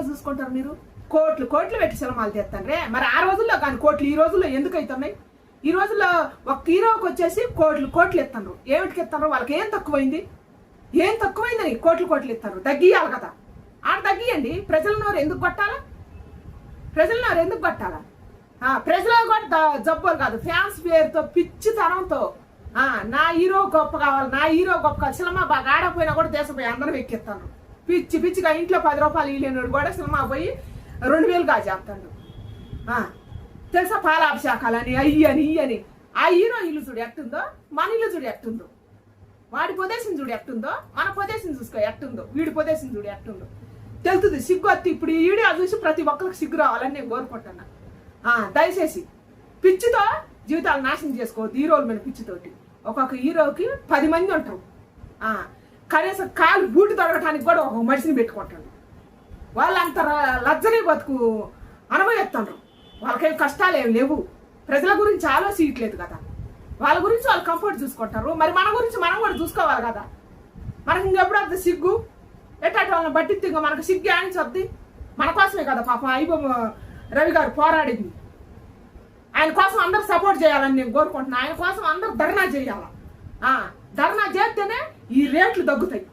రకాలుగా చూసుకుంటారు మీరు? కోట్లు కోట్లు పెట్టి సినిమాలు తీస్తాండ్రే. మరి ఆ రోజుల్లో కానీ కోట్లు ఈ రోజుల్లో ఎందుకు అవుతున్నాయి? ఈ రోజుల్లో ఒక హీరోకి వచ్చేసి కోట్లు కోట్లు ఇస్తారు. ఏమిటికి ఇస్తారు? వాళ్ళకి ఏం తక్కువైంది? ఏం తక్కువైందని కోట్లు కోట్లు ఇస్తారు? తగ్గియాలి కదా. ఆడ తగ్గియండి. ప్రజల నోరు ఎందుకు కొట్టాలా? ప్రజల నోరు ఎందుకు కొట్టాలా? ప్రజలు కూడా జబ్బులు కాదు, ఫ్యాన్స్ పేరుతో పిచ్చితనంతో నా హీరో గొప్ప కావాలి, నా హీరో గొప్ప కావాలి. సినిమా బాగా ఆడపోయినా కూడా దేశపోయి అందరూ ఎక్కిస్తాను. పిచ్చి పిచ్చిగా ఇంట్లో 10 రూపాయలు ఇవ్వలేనాడు కూడా సినిమా పోయి 2000 చేస్తాడు. తెలుసా? పాలాభిషేకాలని అయ్యని ఇయ్యని. ఆ హీరో ఇల్లు చూడు ఎట్టుందో, మన ఇల్లు చూడు ఎట్టుందో, వాడి పొదేశం చూడు ఎట్టుందో, మన పొదేశం చూసుకో ఎట్టుందో, వీడి పొదేశం చూడు ఎట్టుందో తెలుస్తుంది. సిగ్గు వత్తి ఇప్పుడు ఈ వీడియో చూసి ప్రతి ఒక్కరికి సిగ్గు రావాలని నేను కోరుకుంటున్నా. దయచేసి పిచ్చితో జీవితాలు నాశనం చేసుకోవద్దు. హీరోల మీద పిచ్చితోటి. ఒక్కొక్క హీరోకి 10 మంది ఉంటారు. కనీసం కాలు బూటు తొడగటానికి కూడా ఒక మనిషిని పెట్టుకుంటాడు. వాళ్ళంత లగ్జరీ బతుకు అనుభవిస్తున్నారు. వాళ్ళకేం కష్టాలు ఏమి లేవు. ప్రజల గురించి ఆలోచించట్లేదు కదా. వాళ్ళ గురించి వాళ్ళు కంఫర్ట్ చూసుకుంటారు. మరి మన గురించి మనం కూడా చూసుకోవాలి కదా. మనకి ఇంకెప్పుడు వద్ద సిగ్గు? ఎట్టాటి వాళ్ళని బట్టి తింగ మనకు సిగ్గు ఆనించొద్ది. మన కోసమే కదా పాపం ఐబొమ్మ రవి గారు పోరాడింది. ఆయన కోసం అందరు సపోర్ట్ చేయాలని నేను కోరుకుంటున్నాను. ఆయన కోసం అందరు ధర్నా చేయాలి. ధర్నా చేస్తేనే ఈ రేట్లు తగ్గుతాయి.